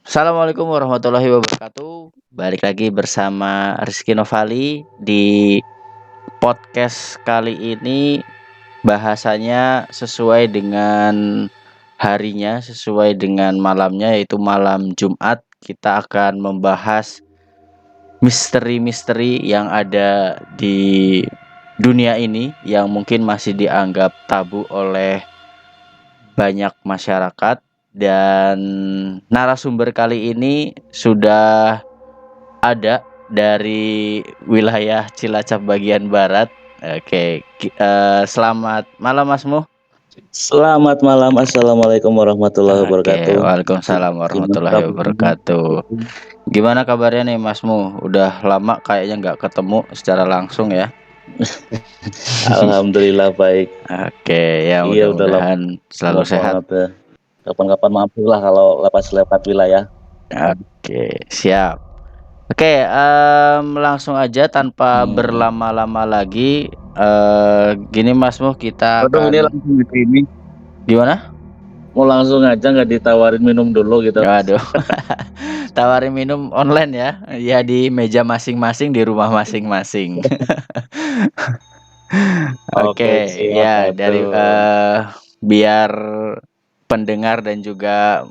Assalamualaikum warahmatullahi wabarakatuh. Balik lagi bersama Rizky Novali di podcast kali ini. Bahasanya sesuai dengan harinya, sesuai dengan malamnya, yaitu malam Jumat. Kita akan membahas misteri-misteri yang ada di dunia ini yang mungkin masih dianggap tabu oleh banyak masyarakat. Dan narasumber kali ini sudah ada dari wilayah Cilacap bagian barat. Oke, selamat malam Masmu. Selamat malam, Assalamualaikum warahmatullahi Oke, wabarakatuh. Waalaikumsalam Gimana warahmatullahi kabarnya? wabarakatuh. Gimana kabarnya nih Masmu? Udah lama kayaknya nggak ketemu secara langsung ya. Alhamdulillah baik. Oke, ya Iya udah lama mudah-mudahan selalu sehat. banget ya. Kapan-kapan mampir lah kalau lepas-lepas wilayah. Oke, siap. Oke, langsung aja tanpa Hmm. berlama-lama lagi. Gini Masmu, kita Waduh ini akan langsung di sini. gimana? Mau langsung aja nggak ditawarin minum dulu gitu. Waduh, tawarin minum online ya? Ya di meja masing-masing di rumah masing-masing. Oke Oke, siap ya dari aduh. biar pendengar dan juga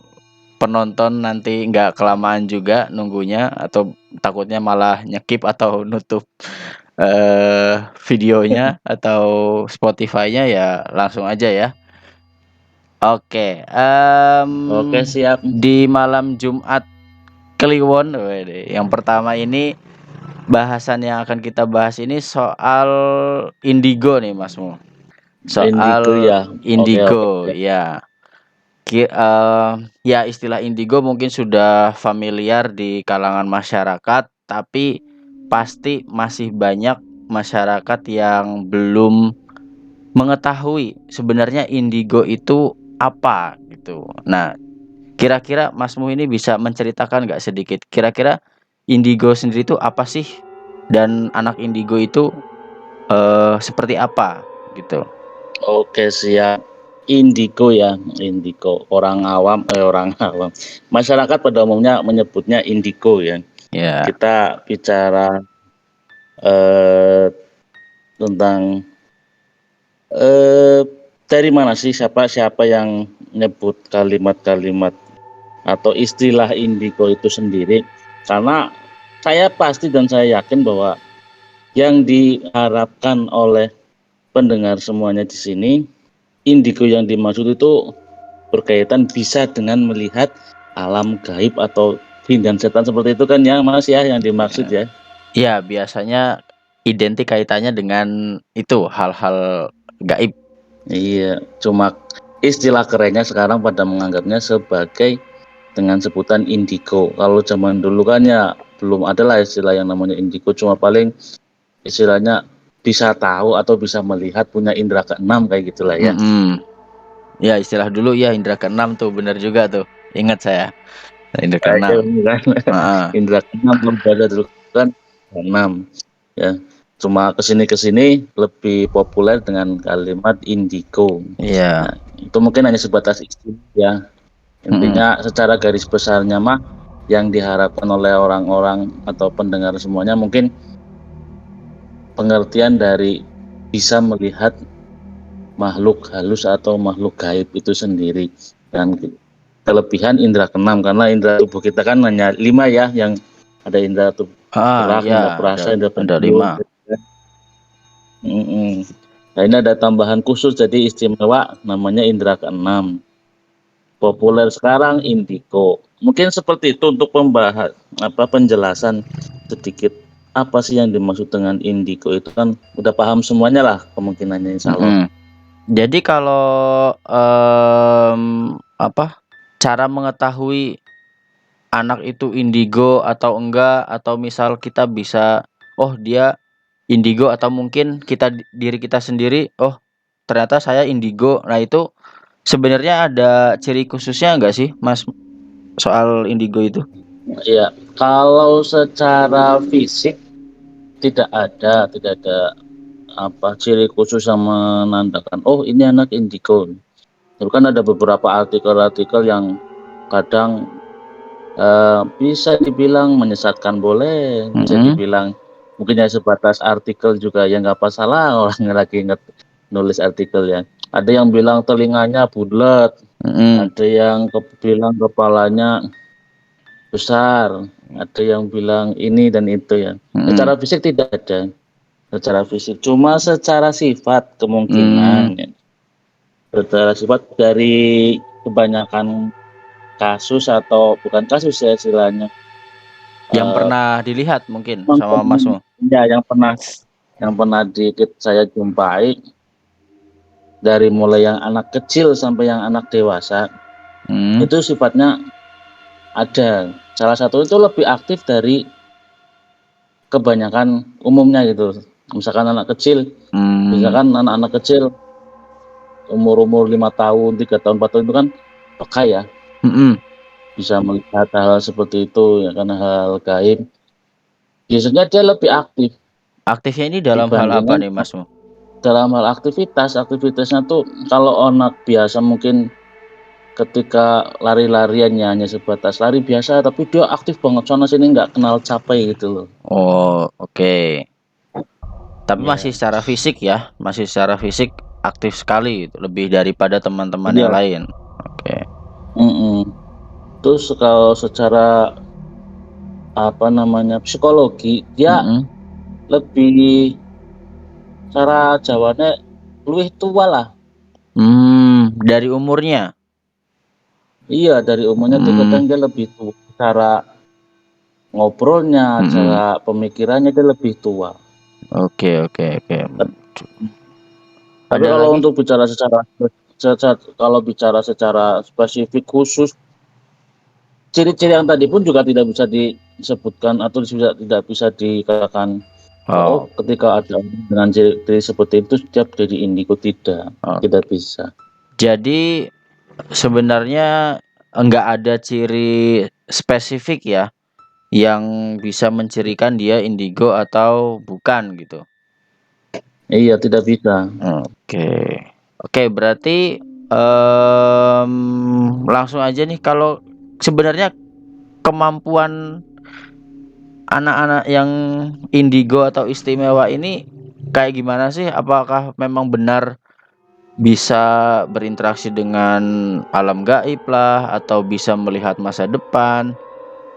penonton nanti nggak kelamaan juga nunggunya atau takutnya malah nyekip atau nutup videonya atau Spotify-nya ya langsung aja ya. Oke, Oke siap. di malam Jumat Kliwon, wede, yang pertama ini bahasan yang akan kita bahas ini soal indigo nih Masmu. Indigo Soal ya. Oke oke. indigo, ya. Ya istilah indigo mungkin sudah familiar di kalangan masyarakat, tapi pasti masih banyak masyarakat yang belum mengetahui sebenarnya indigo itu apa gitu. Nah, kira-kira Masmu ini bisa menceritakan nggak sedikit? Kira-kira indigo sendiri itu apa sih? Dan anak indigo itu seperti apa gitu? Oke siap. Indigo ya, indigo. Orang awam. Masyarakat pada umumnya menyebutnya indigo ya. Ya, Kita bicara eh, tentang eh, dari mana sih siapa siapa yang nyebut kalimat-kalimat atau istilah indigo itu sendiri? Karena saya pasti dan saya yakin bahwa yang diharapkan oleh pendengar semuanya di sini, indigo yang dimaksud itu berkaitan bisa dengan melihat alam gaib atau jin dan setan seperti itu kan ya Mas ya yang dimaksud ya. ya biasanya identik kaitannya dengan itu hal-hal gaib. Iya, cuma istilah kerennya sekarang pada menganggapnya sebagai dengan sebutan indigo. Kalau zaman dulu kan ya belum ada lah istilah yang namanya indigo, cuma paling istilahnya bisa tahu atau bisa melihat punya indera keenam kayak gitulah ya. Mm-mm. Ya istilah dulu ya indra keenam tuh bener juga tuh. Ingat saya indra Iya keenam. kan, Heeh. indera keenam belum ada dulu kan keenam ya. Cuma kesini lebih populer dengan kalimat indigo. Iya. Nah, itu mungkin hanya sebatas istilah ya. Mm-mm. Intinya secara garis besarnya mah yang diharapkan oleh orang-orang atau pendengar semuanya mungkin pengertian dari bisa melihat makhluk halus atau makhluk gaib itu sendiri dan kelebihan indera keenam karena indera tubuh kita kan hanya 5 ya yang ada indera tubuh gerak, Ya indera ada perasa, indera ada pencium. 5. Nah ini ada tambahan khusus jadi istimewa namanya indera keenam. Populer sekarang indigo. Mungkin seperti itu untuk pembahas penjelasan sedikit apa sih yang dimaksud dengan indigo itu kan udah paham semuanya lah kemungkinannya insya Allah. Mm-mm. Jadi kalau apa cara mengetahui anak itu indigo atau enggak, atau misal kita bisa oh dia indigo, atau mungkin diri kita sendiri oh ternyata saya indigo. Nah itu sebenarnya ada ciri khususnya enggak sih Mas soal indigo itu? Ya, kalau secara fisik tidak ada ciri khusus yang menandakan oh ini anak indigo. Itu kan ada beberapa artikel-artikel yang kadang Bisa dibilang menyesatkan boleh, bisa Mhm, dibilang mungkin ya sebatas artikel juga ya nggak masalah orang lagi nulis artikel ya. Ada yang bilang telinganya bulat, mhm, ada yang bilang kepalanya besar, ada yang bilang ini dan itu ya. mhm, Secara fisik tidak ada, secara fisik. Cuma secara sifat kemungkinan mmm, ya. Secara sifat dari kebanyakan kasus atau bukan kasus ya istilahnya, yang eee, pernah dilihat mungkin sama teman-teman Masmu? ya yang pernah saya jumpai, dari mulai yang anak kecil sampai yang anak dewasa, Mhm, itu sifatnya ada. Salah satu itu lebih aktif dari kebanyakan umumnya gitu. Misalkan anak kecil, mmm, misalkan anak-anak kecil umur-umur 5 tahun, 3 tahun, 4 tahun itu kan peka ya, mhm, bisa melihat hal-hal seperti itu ya kan, hal gaib. Biasanya dia lebih aktif aktifnya ini dalam hal apa dibandingkan nih Masmu? dalam hal aktivitasnya tuh kalau anak biasa mungkin ketika lari-lariannya hanya sebatas lari biasa, tapi dia aktif banget sana sini nggak kenal capek gitu loh. Oh, oke. Tapi masih Iya. secara fisik ya, masih secara fisik aktif sekali gitu, lebih daripada teman-teman yang Iya, lain? Oke, mhm. Terus kalau secara apa namanya, psikologi, dia mhm, lebih cara Jawane luwih tua lah. dari umurnya? Iya, dari umurnya tuh Mmm, kadang dia lebih tua, cara ngobrolnya, mhm, cara pemikirannya dia lebih tua. oke oke oke, Tapi ada kalau lagi? untuk bicara kalau bicara secara spesifik khusus, ciri-ciri yang tadi pun juga tidak bisa disebutkan atau tidak bisa dikatakan, oh Oh, ketika ada orang dengan ciri-ciri seperti itu dia jadi indigo, tidak, oh, tidak bisa. jadi sebenarnya enggak ada ciri spesifik ya, yang bisa mencirikan dia indigo atau bukan gitu? Iya, tidak bisa. Oke. Oke, berarti, langsung aja nih kalau sebenarnya kemampuan anak-anak yang indigo atau istimewa ini kayak gimana sih? Apakah memang benar bisa berinteraksi dengan alam gaib lah, atau bisa melihat masa depan?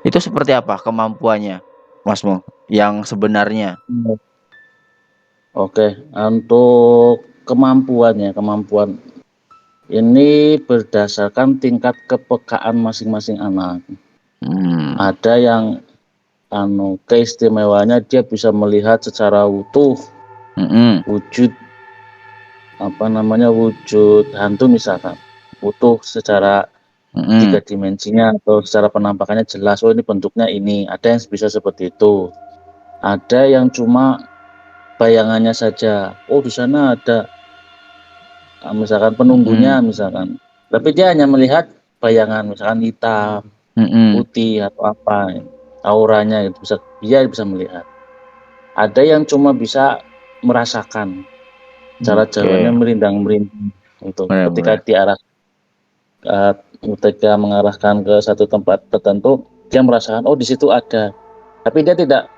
Itu seperti apa kemampuannya, Masmu, yang sebenarnya? Iya. Oke, untuk kemampuan ini berdasarkan tingkat kepekaan masing-masing anak. Mmm, Ada yang keistimewaannya dia bisa melihat secara utuh mhm, wujud wujud hantu misalkan, utuh secara mhm, 3 dimensinya atau secara penampakannya jelas, oh ini bentuknya ini, ada yang bisa seperti itu. Ada yang cuma bayangannya saja, oh di sana ada, misalkan mhm, penunggunya misalkan, tapi dia hanya melihat bayangan misalkan hitam, mhm, putih atau apa, auranya itu dia bisa melihat. Ada yang cuma bisa merasakan, cara Jawanya oke, merindang-merinding untuk bener bener. eee, ketika mengarahkan ke satu tempat tertentu, dia merasakan, oh di situ ada, tapi dia tidak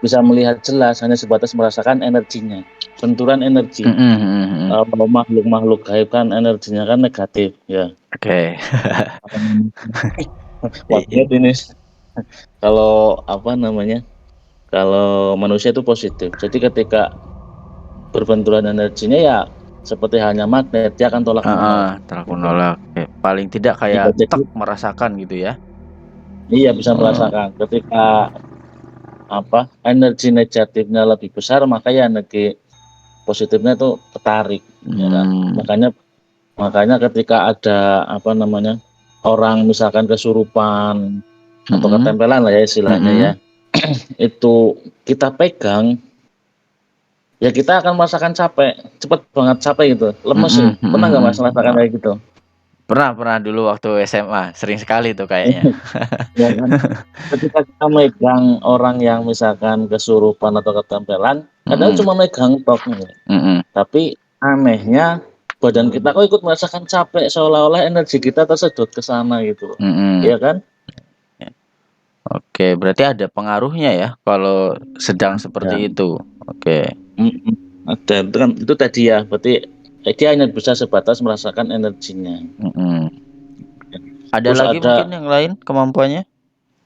bisa melihat jelas, hanya sebatas merasakan energinya, benturan energi. Mhm mhm mhm. Kalau makhluk-makhluk gaib kan energinya kan negatif ya. Oke. I Magnet ini. Kalau kalau manusia itu positif. Jadi ketika berbenturan energinya ya seperti halnya magnet, dia akan tolak heeh, menolak tolak gitu. menolak, paling tidak kayak Iya, jadi merasakan gitu ya? iya bisa Heeh, merasakan ketika energi negatifnya lebih besar, maka ya energi positifnya itu tertarik, ya kan. mmm, Makanya makanya ketika ada orang misalkan kesurupan atau mhm, ketempelan lah ya istilahnya ya, mhm, itu kita pegang, ya kita akan merasakan capek, cepet banget capek gitu, lemes mhm ya. Pernah mhm nggak Mas mhm. merasakan kayak gitu? Pernah pernah dulu waktu SMA, sering sekali tuh kayaknya. Ya kan? Ketika kita megang orang yang misalkan kesurupan atau ketempelan, padahal Mhm, cuma megang tok gitu. mhm, Tapi anehnya badan kita kok ikut merasakan capek seolah-olah energi kita tersedot ke sana gitu loh. mhm. Iya kan? Oke, berarti ada pengaruhnya ya kalau sedang Ya, seperti itu. Oke. ada itu tadi ya, berarti dia hanya bisa sebatas merasakan energinya. Mhm. Ada Terus lagi mungkin ada yang lain kemampuannya?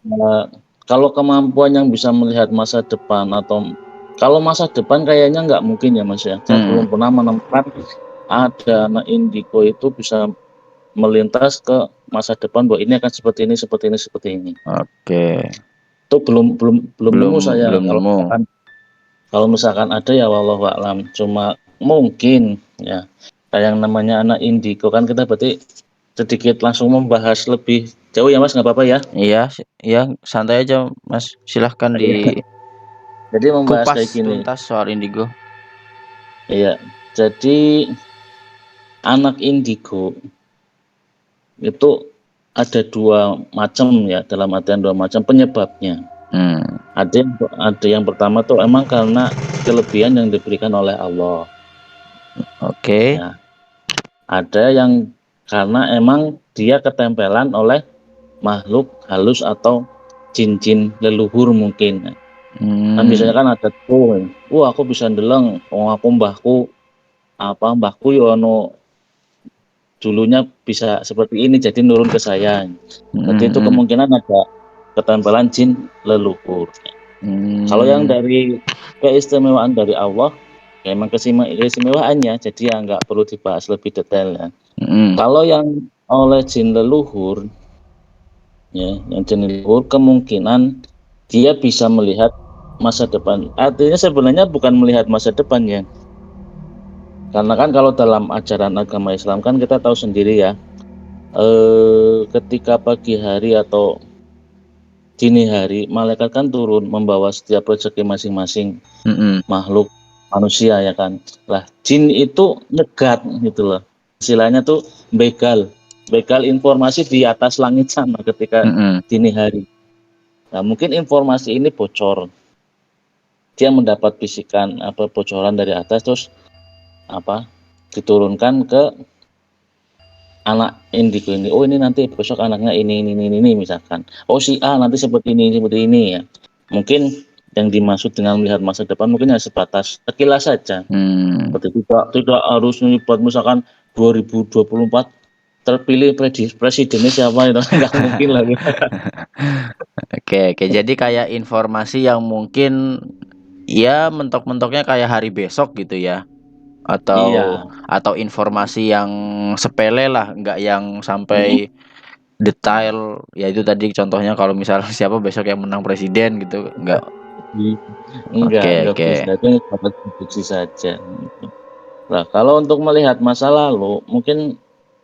eh, kalau kemampuan yang bisa melihat masa depan atau kalau masa depan kayaknya nggak mungkin ya Mas ya. Saya Mhm. belum pernah menemukan ada anak indigo itu bisa melintas ke masa depan bahwa ini akan seperti ini, seperti ini, seperti ini. Oke. Itu belum Belum nemu saya. belum nemu. Kalau misalkan ada ya wallahu a'lam. Cuma mungkin ya kayak yang namanya anak indigo kan kita berarti sedikit langsung membahas lebih jauh ya Mas, nggak apa-apa ya. Iya, iya, santai aja, Mas. Silahkan Iya. Jadi membahas dikupas kayak gini. tuntas soal indigo. Iya. Jadi anak indigo itu ada dua macam ya, dalam artian dua macam penyebabnya. Hmm. Ada yang pertama tuh emang karena kelebihan yang diberikan oleh Allah. Oke. Ya, ada yang karena emang dia ketempelan oleh makhluk halus atau jin-jin leluhur mungkin. Kan biasanya Hmm. kan ada tuh, wah aku bisa ndeleng, wong aku mbahku yo ono dulunya bisa seperti ini jadi nurun ke saya. Berarti itu Hmm. kemungkinan ada ketempelan jin leluhur. Kalau yang Hmm. dari keistimewaan dari Allah, ya emang keistimewaannya, jadi ya nggak perlu dibahas lebih detail ya. Hmm. Kalau yang oleh jin leluhur, ya, yang jin leluhur kemungkinan dia bisa melihat masa depan. Artinya sebenarnya bukan melihat masa depan ya. Karena kan kalau dalam ajaran agama Islam kan kita tahu sendiri ya, ketika pagi hari atau dini hari, malaikat kan turun membawa setiap rezeki masing-masing Hmm. makhluk manusia ya kan. Lah, jin itu nyegat gitu loh. Istilahnya tuh begal informasi di atas langit sana ketika Hmm. dini hari. Nah, mungkin informasi ini bocor. Dia mendapat bisikan apa bocoran dari atas terus apa diturunkan ke anak indigo ini. Oh, ini nanti besok anaknya ini misalkan. Oh, si A nanti seperti ini ya. Mungkin yang dimaksud dengan melihat masa depan mungkin hanya sebatas sekilas saja. Hmm. Seperti tidak harus nyebut misalkan 2024 terpilih presidennya siapa itu nggak mungkin lah. Oke, oke. Jadi kayak informasi yang mungkin ya mentok-mentoknya kayak hari besok gitu ya. Atau Iya. informasi yang sepele lah, nggak yang Hmm. sampai detail. Ya itu tadi contohnya kalau misalnya siapa besok yang menang presiden gitu, nggak. Oke, Enggak oke. bisa itu sebatas prediksi saja. Nah, kalau untuk melihat masa lalu mungkin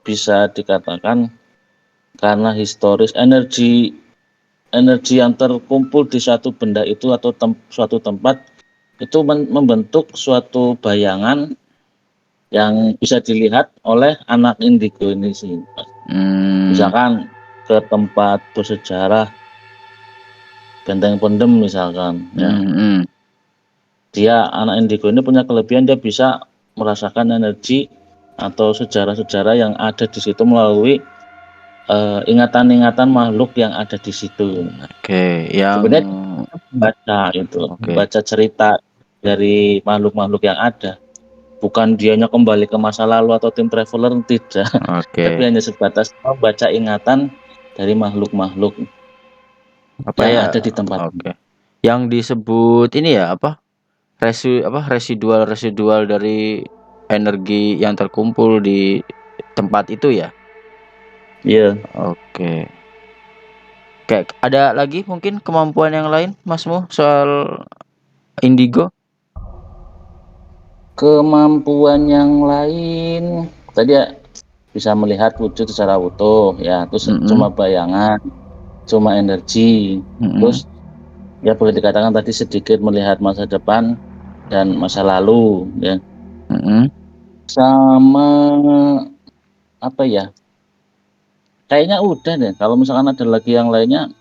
bisa dikatakan karena historis energi energi yang terkumpul di suatu benda itu atau suatu tempat itu membentuk suatu bayangan yang bisa dilihat oleh anak indigo ini sih. Hmm. Misalkan ke tempat bersejarah Benteng Pendem misalkan ya. Hmm. Hmm. Dia anak indigo ini punya kelebihan dia bisa merasakan energi atau sejarah-sejarah yang ada di situ melalui ingatan-ingatan makhluk yang ada di situ. Oke, yang Sebenarnya baca itu, oke, baca cerita dari makhluk-makhluk yang ada. Bukan dianya kembali ke masa lalu atau tim traveler tidak, tapi oke. hanya sebatas membaca ingatan dari makhluk-makhluk Apa yang ya? ada di tempat. Oke. Yang disebut ini ya apa? Residual residual dari energi yang terkumpul di tempat itu ya. Iya, Oke. Kayak ada lagi mungkin kemampuan yang lain, Masmu, soal indigo? kemampuan yang lain tadi ya bisa melihat wujud secara utuh ya, terus Mm-mm. cuma bayangan, cuma energi, Mm-mm. terus ya boleh dikatakan tadi sedikit melihat masa depan dan masa lalu ya. Mm-mm. Sama apa ya? Kayaknya udah deh. Kalau misalkan ada lagi yang lainnya,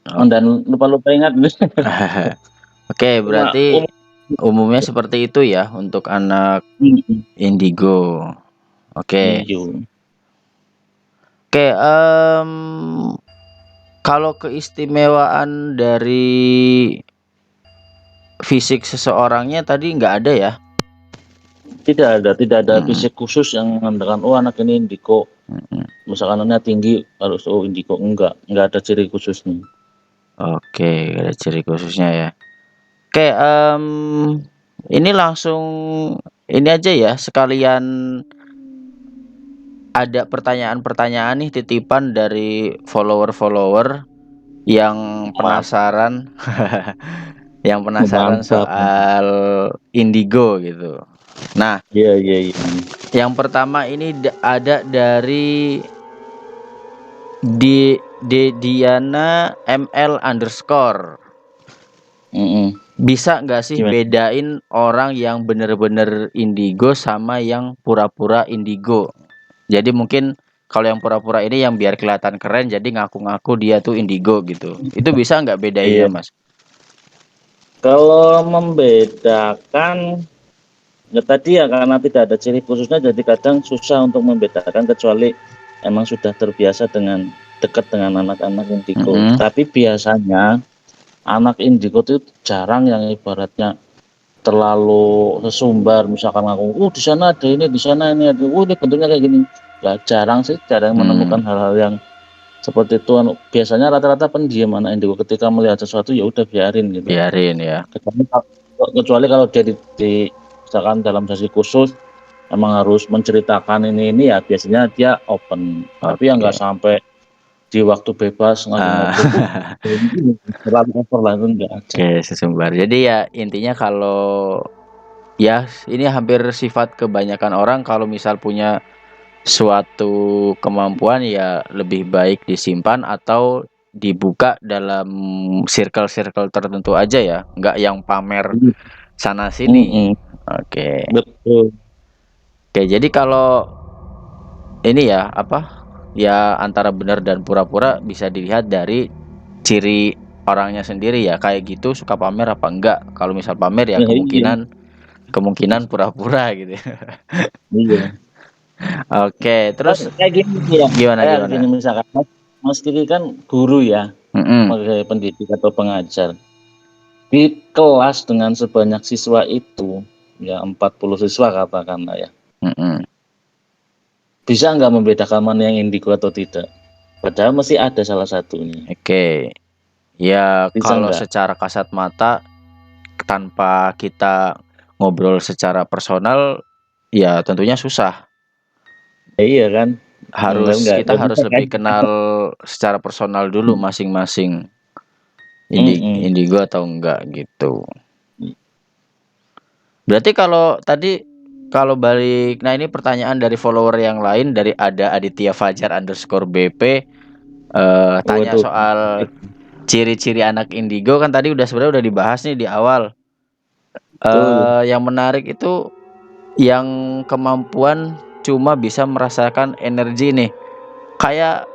oh, Oke. dan lupa-lupa ingat. Oke, Cuma berarti umumnya seperti itu ya untuk anak indigo. Oke. iya. Oke, Kalau keistimewaan dari fisik seseorangnya tadi nggak ada ya? Tidak ada Mhm, fisik khusus yang mengatakan, oh anak ini indigo, mhm. misalkan anaknya tinggi harus oh indigo, enggak ada ciri khususnya. Oke, ada ciri khususnya ya. Oke, ini langsung ini aja ya, sekalian ada pertanyaan-pertanyaan nih titipan dari follower-follower yang Maaf, penasaran yang penasaran mantap. soal indigo gitu. Nah, Iya, iya, iya. yang pertama ini ada dari Diana ML underscore. Mm-mm. Bisa nggak sih Gimana? bedain orang yang bener-bener indigo sama yang pura-pura indigo? Jadi mungkin kalau yang pura-pura ini yang biar kelihatan keren jadi ngaku-ngaku dia tuh indigo gitu. Itu bisa nggak bedainnya, Iya. Mas? Kalau membedakan, ya tadi ya karena tidak ada ciri khususnya, jadi kadang susah untuk membedakan kecuali emang sudah terbiasa dengan dekat dengan anak-anak indigo. Mm-mm. Tapi biasanya anak indigo itu jarang yang ibaratnya terlalu sesumbar, misalkan aku, di sana ada ini, di sana ini ada, ini bentuknya kayak gini. Ya jarang sih, jarang menemukan Hmm, hal-hal yang seperti itu. Biasanya rata-rata pendiam anak indigo ketika melihat sesuatu ya udah biarin gitu. biarin ya. Kecuali kalau dia misalkan dalam sesi khusus emang harus menceritakan ini ya biasanya dia open. Tapi yang nggak Oke. sampai di waktu bebas ngaku-ngaku, Ah, ini terlalu over lah, itu nggak ada. oke, sesumbar. Jadi ya intinya kalau ya ini hampir sifat kebanyakan orang kalau misal punya suatu kemampuan ya lebih baik disimpan atau dibuka dalam circle-circle tertentu aja ya, nggak yang pamer sana sini. Mm-mm, Oke. betul. Oke, jadi kalau ini ya apa? Ya antara benar dan pura-pura bisa dilihat dari ciri orangnya sendiri ya. Kayak gitu suka pamer apa enggak? Kalau misal pamer ya Nah, iya, kemungkinan kemungkinan pura-pura gitu ya. iya. Oke, Kan terus kayak gini sih ya, gimana kayak gimana? gini misalkan Mas Kiki kan guru ya, Mhm, sebagai pendidik atau pengajar. Di kelas dengan sebanyak siswa itu, ya 40 siswa katakanlah ya, mhm. bisa nggak membedakan mana yang indigo atau tidak? Padahal mesti ada salah satunya. Oke. Ya Bisa kalau nggak? secara kasat mata tanpa kita ngobrol secara personal ya tentunya susah. Ya, iya kan? Kita Nggak harus bisa kan? lebih kenal secara personal dulu masing-masing Mm-mm. indigo atau enggak gitu. Berarti kalau tadi kalau balik, nah ini pertanyaan dari follower yang lain dari ada Aditya Fajar underscore BP Oh tanya itu. soal ciri-ciri anak indigo kan tadi sebenarnya udah dibahas nih di awal. Betul. Yang menarik itu yang kemampuan cuma bisa merasakan energi nih. Kayak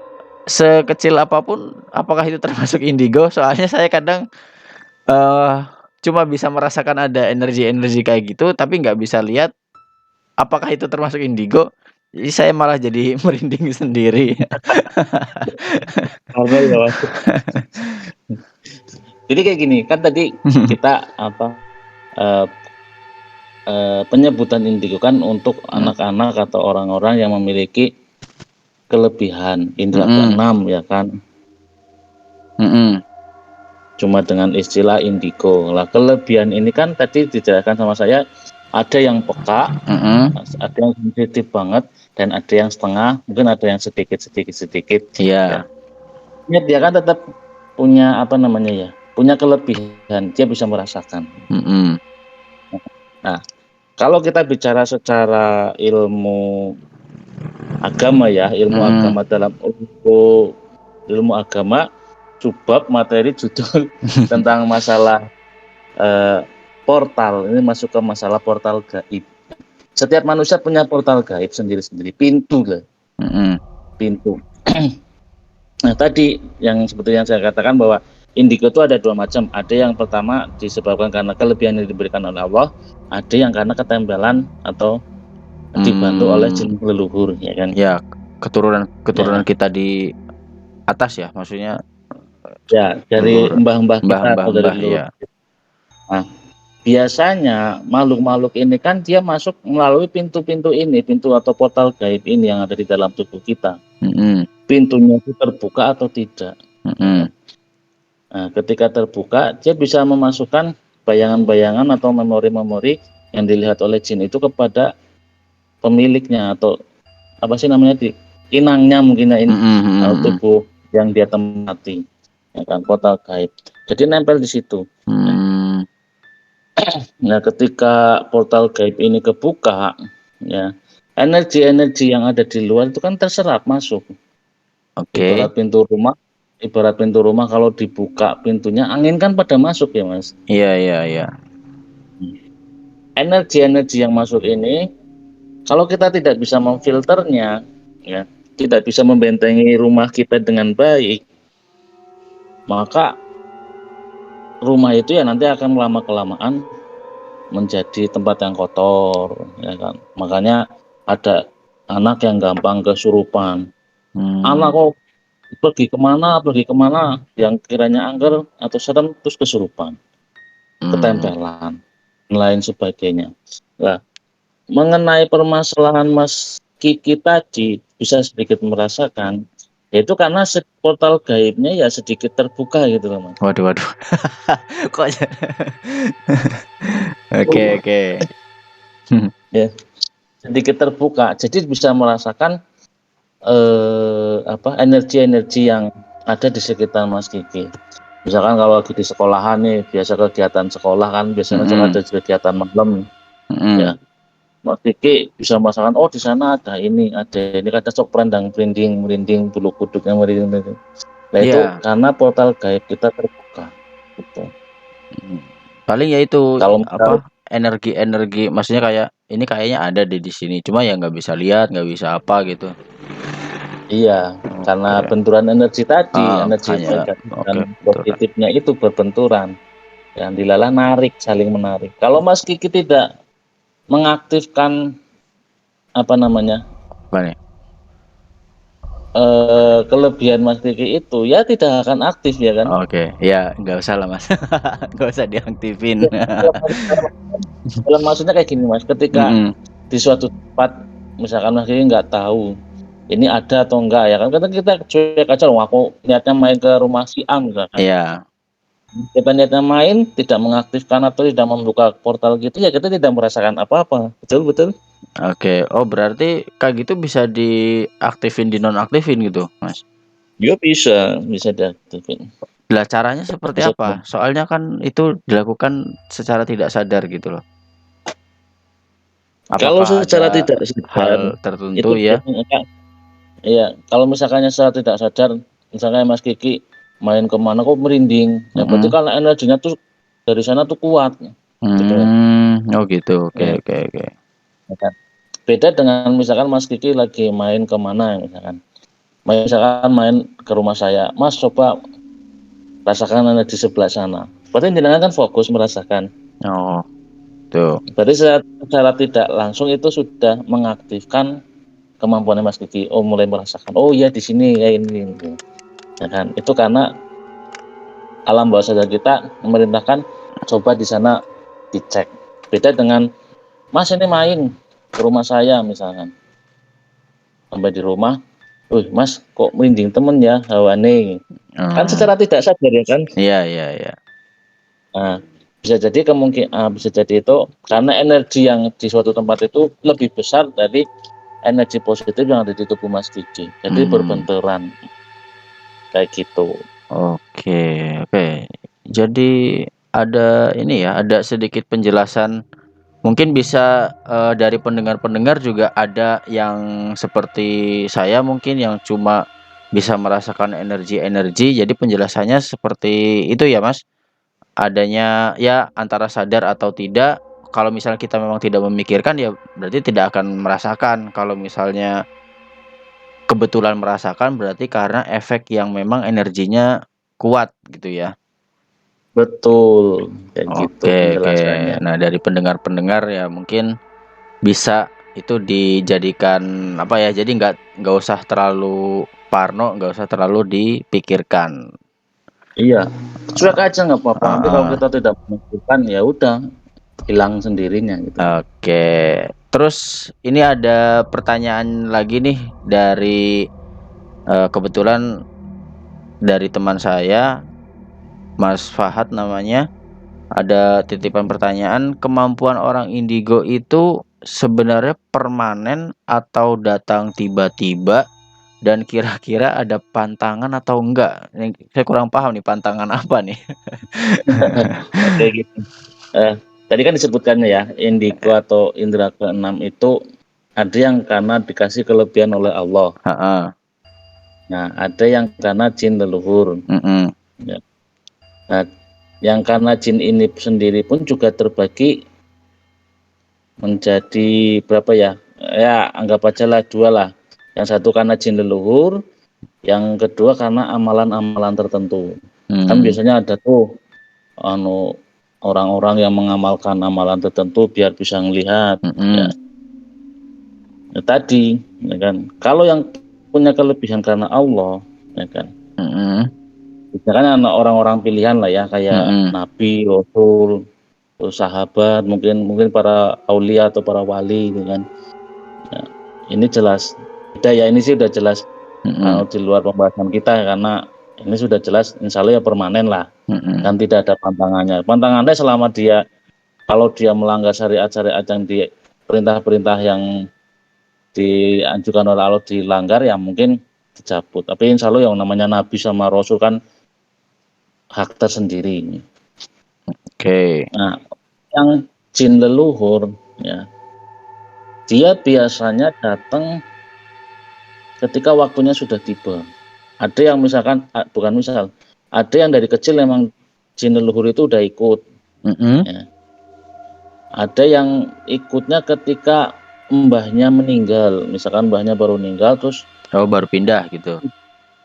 sekecil apapun, apakah itu termasuk indigo? Soalnya saya kadang eh cuma bisa merasakan ada energi-energi kayak gitu, tapi nggak bisa lihat apakah itu termasuk indigo. Jadi saya malah jadi merinding sendiri. Karena ya Mas. Jadi kayak gini, kan tadi kita apa eh, penyebutan indigo kan untuk Hmm, anak-anak atau orang-orang yang memiliki kelebihan indera mhm, keenam ya kan. mhm, Cuma dengan istilah indigo. Lah kelebihan ini kan tadi dijelaskan sama saya ada yang peka, mhm, ada yang sensitif banget, dan ada yang setengah, mungkin ada yang sedikit ya. iya, Ya, dia kan tetap punya apa namanya ya, punya kelebihan, dia bisa merasakan. mhm, Nah, kalau kita bicara secara ilmu agama ya, ilmu mhm. agama dalam ilmu agama, subbab materi judul tentang masalah eh, portal, ini masuk ke masalah portal gaib. Setiap manusia punya portal gaib sendiri-sendiri, pintu lah, Mhm, pintu. Nah, tadi yang seperti yang saya katakan bahwa indigo itu ada dua macam. Ada yang pertama disebabkan karena kelebihan yang diberikan oleh Allah, ada yang karena ketempelan atau dibantu oleh mmm, jin leluhur, ya kan? ya keturunan keturunan Ya, kita di atas ya maksudnya? Ya, dari leluhur mbah-mbah kita atau dari mbah-mbah, leluhur ya. kita. Nah, biasanya makhluk-makhluk ini kan dia masuk melalui pintu-pintu ini, pintu atau portal gaib ini yang ada di dalam tubuh kita. Mhm Pintunya itu terbuka atau tidak, ya kan? mhm. Nah, ketika terbuka, dia bisa memasukkan bayangan-bayangan atau memori-memori yang dilihat oleh jin itu kepada pemiliknya atau apa sih namanya di inangnya mungkin ya, Mhm mhm mhm. tubuh yang dia tempati, ya kan, portal gaib. Jadi nempel di situ. Ya. Mmm, Nah, ketika portal gaib ini kebuka, ya, energi-energi yang ada di luar itu kan terserap masuk. oke. Ibarat pintu rumah kalau dibuka pintunya, angin kan pada masuk ya, Mas. Iya iya iya. Energi-energi yang masuk ini, kalau kita tidak bisa memfilternya, ya, tidak bisa membentengi rumah kita dengan baik, maka rumah itu ya nanti akan lama kelamaan menjadi tempat yang kotor, ya kan. Makanya ada anak yang gampang kesurupan. Anak Mmm, kok pergi kemana, yang kiranya angker atau serem terus kesurupan, mmm. ketempelan, dan lain sebagainya. Nah, mengenai permasalahan Mas Kiki tadi bisa sedikit merasakan, yaitu karena portal gaibnya ya sedikit terbuka gitu loh, Mas. Waduh waduh. Kok ja oke oke. Ya, sedikit terbuka, jadi bisa merasakan energi-energi yang ada di sekitar Mas Kiki. Misalkan kalau lagi di sekolahan nih, biasa kegiatan sekolah kan biasanya suka Mhm ada kegiatan malam, mhm. ya. Mas Kiki bisa merasakan, oh di sana ada ini, ada sok merindang, merinding, merinding, bulu kuduknya merinding, merinding. Nah itu Iya, karena portal gaib kita terbuka. Gitu. mhm. Paling ya itu, Kalau misal, apa, energi-energi maksudnya kayak, ini kayaknya ada deh di sini, cuma ya nggak bisa lihat, nggak bisa apa gitu. iya, karena Oke. benturan energi tadi, energi Hanya negatif dan oke, benturan. positifnya itu berbenturan. Yang dilalah narik, saling menarik. Kalau Mas Kiki tidak mengaktifkan apa namanya Apa nih? kelebihan Mas Kiki itu, ya tidak akan aktif ya kan? Oke, ya nggak usah lah Mas, nggak usah diaktifin. Ya, dalam maksudnya kayak gini Mas, ketika Mhm, di suatu tempat, misalkan Mas Kiki nggak tahu ini ada atau enggak ya kan, kadang kita cuek aja loh, aku niatnya main ke rumah si A misalkan. iya, Kita niatnya main, tidak mengaktifkan atau tidak membuka portal gitu ya kita tidak merasakan apa-apa. Betul betul. oke. Oh berarti kayak gitu bisa diaktifin, dinonaktifin gitu, Mas? Ya bisa, bisa diaktifin. Lah caranya seperti Bisa. apa? Soalnya kan itu dilakukan secara tidak sadar gitu loh. Kalau Apakah secara ada tidak sadar hal tertentu itu ya? biasanya iya, kalau misalkannya secara tidak sadar, misalnya Mas Kiki main kemana kok merinding, ya berarti Mhm. kalau energinya tuh dari sana tuh kuat, gitu loh. Oh gitu, oke Ya, oke oke. ya kan. Beda dengan misalkan Mas Kiki lagi main kemana, misalkan main ke rumah saya, Mas coba rasakan energi sebelah sana. Berarti jenengan kan fokus merasakan. Oh, tuh. Berarti secara tidak langsung itu sudah mengaktifkan kemampuan Mas Kiki. Oh mulai merasakan. Oh iya di sini ya ini. Ya kan. Itu karena alam bawah sadar kita memerintahkan coba di sana dicek. Beda dengan Mas ini main ke rumah saya misalkan, sampai di rumah, Mas kok merinding temen ya hawane. Kan Mmm, secara tidak sadar ya kan. iya iya iya. Nah, bisa jadi itu karena energi yang di suatu tempat itu lebih besar dari energi positif yang ada di tubuh Mas Kiki. Jadi Mmm, berbenturan kayak gitu. oke oke. Jadi ada ini ya, ada sedikit penjelasan mungkin bisa, dari pendengar-pendengar juga ada yang seperti saya mungkin yang cuma bisa merasakan energi-energi, jadi penjelasannya seperti itu ya, Mas? Adanya ya antara sadar atau tidak, kalau misalnya kita memang tidak memikirkan ya berarti tidak akan merasakan, kalau misalnya kebetulan merasakan berarti karena efek yang memang energinya kuat gitu ya? Betul, kayak gitu Oke oke. penjelasannya. Nah dari pendengar-pendengar ya mungkin bisa itu dijadikan apa ya, jadi nggak usah terlalu parno, nggak usah terlalu dipikirkan. Iya, cuek aja nggak apa-apa. Nanti kalau Heeh. kita tidak menentukan, ya udah hilang sendirinya gitu. Oke. Terus ini ada pertanyaan lagi nih dari kebetulan dari teman saya, Mas Fahad namanya. Ada titipan pertanyaan, kemampuan orang indigo itu sebenarnya permanen atau datang tiba-tiba dan kira-kira ada pantangan atau enggak? Saya kurang paham nih pantangan apa nih? Oke gitu. Eh, Tadi kan disebutkannya ya, indigo atau indera keenam itu ada yang karena dikasih kelebihan oleh Allah. Heeh. Nah, ada yang karena jin leluhur. Mhm. Ya. Nah, yang karena jin ini sendiri pun juga terbagi menjadi berapa ya? Ya, anggap aja lah dua lah. Yang satu karena jin leluhur, yang kedua karena amalan-amalan tertentu. Kan Hmm. biasanya ada tuh anu orang-orang yang mengamalkan amalan tertentu biar bisa melihat ya. Mhm. Ya tadi ya kan. Kalau yang punya kelebihan karena Allah ya kan. Mhm. Biasanya kan orang-orang pilihan lah ya kayak Mhm. nabi, rasul, terus sahabat, mungkin mungkin para aulia atau para wali gitu kan. Ya, ini jelas beda ya, ini sih udah jelas Mhm. di luar pembahasan kita karena ini sudah jelas insya Allah ya permanen lah Mhm. dan tidak ada pantangannya. Pantangannya selama dia kalau dia melanggar syariat-syariat yang di perintah-perintah yang dianjurkan oleh Allah dilanggar ya mungkin dicabut. Tapi insya Allah yang namanya Nabi sama Rasul kan hak tersendiri. Oke. Nah, yang jin leluhur ya dia biasanya datang ketika waktunya sudah tiba. Ada yang misalkan bukan misal, ada yang dari kecil memang jin leluhur itu udah ikut. Mhm. Ya. Ada yang ikutnya ketika mbahnya meninggal, misalkan mbahnya baru meninggal, terus Oh, baru pindah gitu.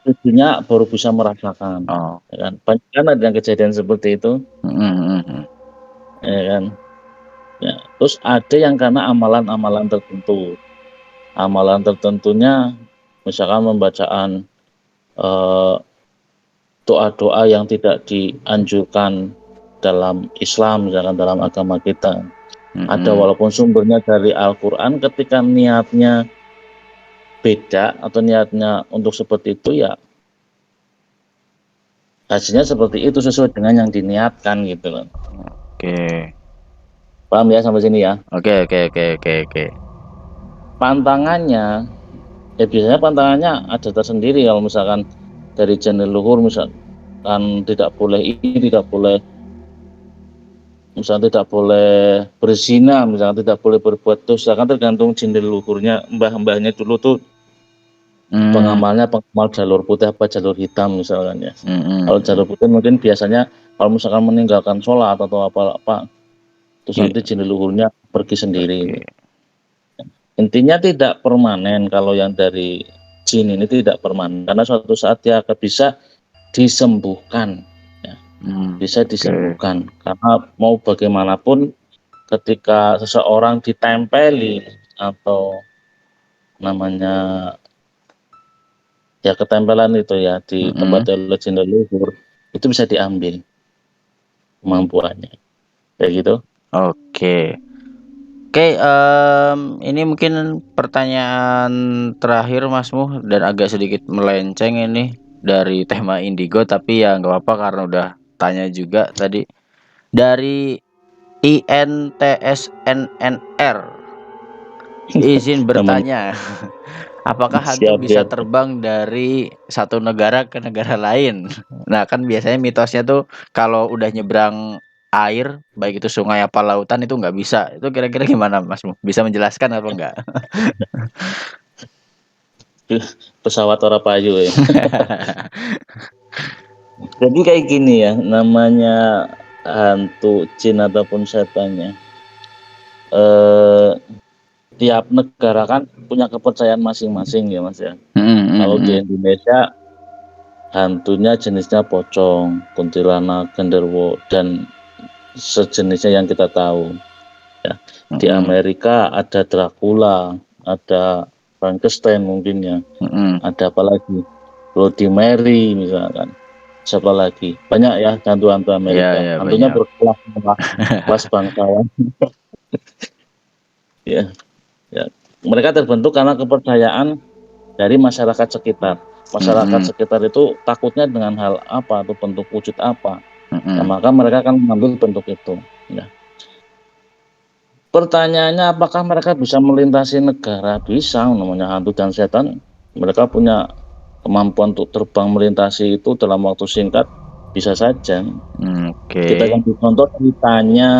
cucunya baru bisa merasakan, Oh. ya kan? Banyak kan ada yang kejadian seperti itu, Mhm. Mhm. ya kan? Ya. Terus ada yang karena amalan-amalan tertentu, amalan tertentunya, misalkan pembacaan eh, doa-doa yang tidak dianjurkan dalam Islam, misalkan dalam agama kita. Ada Mhm. walaupun sumbernya dari Al-Quran, ketika niatnya beda atau niatnya untuk seperti itu ya hasilnya seperti itu sesuai dengan yang diniatkan gitu loh. Oke. Paham ya sampai sini ya? Oke, oke, oke, oke, oke. Pantangannya, ya biasanya pantangannya ada tersendiri kalau misalkan dari jenis leluhur misalkan tidak boleh ini, tidak boleh misalkan tidak boleh berzina, misalkan tidak boleh berbuat dosa, kan tergantung jenis leluhurnya, mbah-mbahnya dulu tuh Hmm. pengamalnya pengamal jalur putih apa jalur hitam misalkan ya. Kalau jalur Mhm. putih mungkin biasanya kalau misalkan meninggalkan sholat atau apa-apa, terus Iya. nanti jin leluhurnya pergi sendiri. Oke. Intinya tidak permanen kalau yang dari jin ini tidak permanen karena suatu saat dia akan bisa disembuhkan, ya, bisa Oke. disembuhkan karena mau bagaimanapun ketika seseorang ditempeli atau namanya ya ketempelan itu ya di tempat Mhm. oleh jin leluhur itu bisa diambil kemampuannya kayak gitu. Oke. Oke, ini mungkin pertanyaan terakhir Masmu dan agak sedikit melenceng ini dari tema indigo tapi ya nggak apa-apa karena udah tanya juga tadi. Dari INTSNNR, izin Namanya bertanya, apakah hantu siap bisa siap. terbang dari satu negara ke negara lain? Nah, kan biasanya mitosnya tuh kalau udah nyebrang air, baik itu sungai apa lautan itu nggak bisa. Itu kira-kira gimana, Masmu? Bisa menjelaskan apa enggak? Pesawat ora payu ya. Jadi kayak gini ya, namanya hantu jin ataupun setannya. Eh, Tiap negara kan punya kepercayaan masing-masing ya Mas ya. Mhm. Kalau di Mhm. Indonesia hantunya jenisnya pocong, kuntilanak, genderuwo dan sejenisnya yang kita tahu. Ya. Di Mhm. Amerika ada Dracula, ada Frankenstein mungkin ya, Mhm. ada apa lagi? Bloody Mary misalkan. siapa lagi? Banyak ya hantu-hantu Iya Amerika. iya Hantunya banyak. berkelas bangsawan. Ya, ya. Mereka terbentuk karena kepercayaan dari masyarakat sekitar. Masyarakat Mhm sekitar itu takutnya dengan hal apa atau bentuk wujud apa. Ya, mhm. maka mereka akan mengambil bentuk itu. Ya. Pertanyaannya apakah mereka bisa melintasi negara? Bisa, namanya hantu dan setan. Mereka punya kemampuan untuk terbang melintasi itu dalam waktu singkat, bisa saja. Oke. Kita kasih contoh ceritanya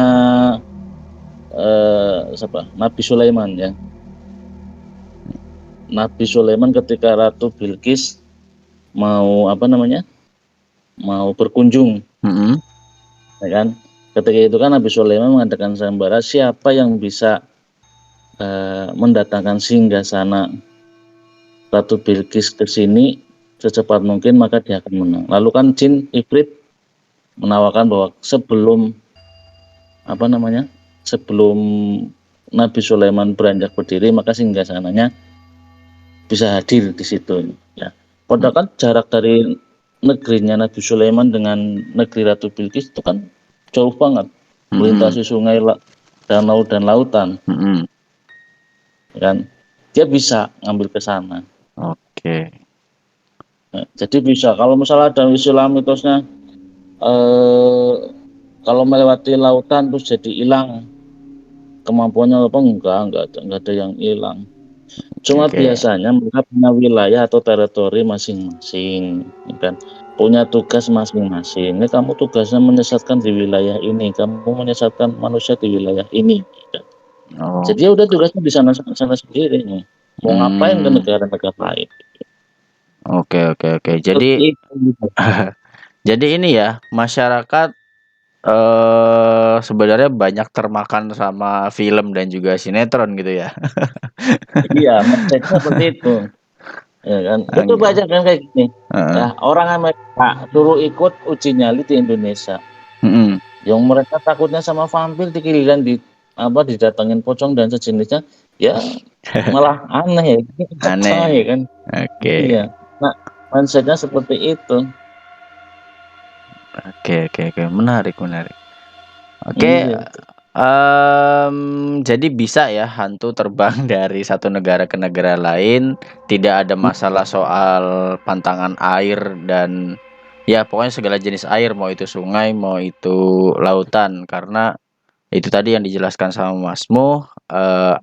siapa? Nabi Sulaiman ya. Nabi Sulaiman ketika Ratu Bilqis mau apa namanya? Mau berkunjung, Mhm ya kan? Ketika itu kan Nabi Sulaiman mengadakan sayembara, siapa yang bisa mendatangkan singgasana Ratu Bilqis ke sini secepat mungkin maka dia akan menang. Lalu kan jin Ifrit menawarkan bahwa sebelum apa namanya? Sebelum Nabi Sulaiman beranjak berdiri maka singgasananya bisa hadir di situ ya. Padahal kan jarak dari negerinya Nabi Sulaiman dengan negeri Ratu Bilqis itu kan jauh banget, mhm melintasi sungai, danau dan lautan, mhm. ya kan? Dia bisa ngambil ke sana. Oke. Nah, jadi bisa kalau misalnya ada istilah mitosnya eh, kalau melewati lautan terus jadi hilang kemampuannya apa enggak ada yang hilang. Cuma Oke. biasanya mereka punya wilayah atau teritori masing-masing, ya kan? Punya tugas masing-masing. Ini kamu tugasnya menyesatkan di wilayah ini, kamu menyesatkan manusia di wilayah ini. Ya. Oh. Jadi ya udah tugasnya di sana sana sendiri nih. Mau ngapain ke Mmm. negara-negara lain? Oke oke oke. Seperti Jadi itu gitu. jadi ini ya, masyarakat, sebenarnya banyak termakan sama film dan juga sinetron gitu ya? Iya, mindset-nya seperti itu. Ya kan? Lu coba Oke. aja kan kayak gini. Ya, Heeh. orang Amerika suruh ikut uji nyali di Indonesia. Mhm. Yang mereka takutnya sama vampir dikirikan di apa didatengin pocong dan sejenisnya, ya malah aneh ya, apa Aneh. ya kan? Oke. Iya. Nah, mindset-nya seperti itu. Oke oke oke. Menarik menarik. Oke, Iya. jadi bisa ya hantu terbang dari satu negara ke negara lain, tidak ada masalah soal pantangan air dan ya pokoknya segala jenis air, mau itu sungai, mau itu lautan. Karena itu tadi yang dijelaskan sama Masmu,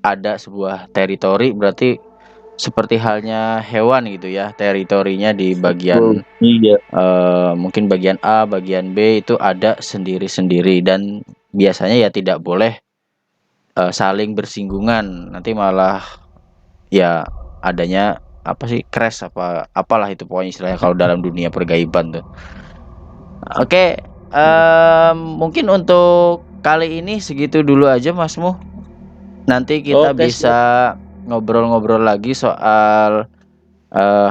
ada sebuah teritori berarti seperti halnya hewan gitu ya, teritorinya di Betul. bagian Iya. mungkin bagian A, bagian B itu ada sendiri-sendiri dan biasanya ya tidak boleh, saling bersinggungan, nanti malah ya adanya apa sih, crash apa apalah itu pokoknya istilahnya kalau dalam dunia pergaiban tuh. Oke, mungkin untuk kali ini segitu dulu aja Masmu, nanti kita Oke, siap. bisa ngobrol-ngobrol lagi soal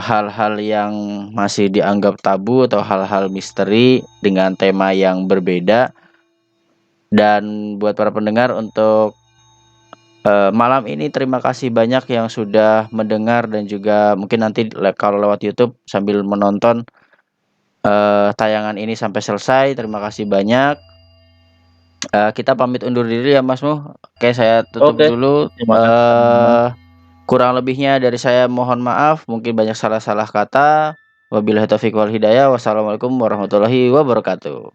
hal-hal yang masih dianggap tabu atau hal-hal misteri dengan tema yang berbeda. Dan buat para pendengar untuk, malam ini terima kasih banyak yang sudah mendengar dan juga mungkin nanti kalau lewat YouTube sambil menonton, tayangan ini sampai selesai. Terima kasih banyak, kita pamit undur diri ya Masmu. Oke saya tutup Oke. dulu, Terima kasih teman-teman. kurang lebihnya dari saya mohon maaf, mungkin banyak salah-salah kata. Wabillahi taufiq wal hidayah. Wassalamualaikum warahmatullahi wabarakatuh.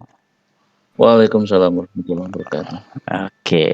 Waalaikumsalam warahmatullahi wabarakatuh. Oke.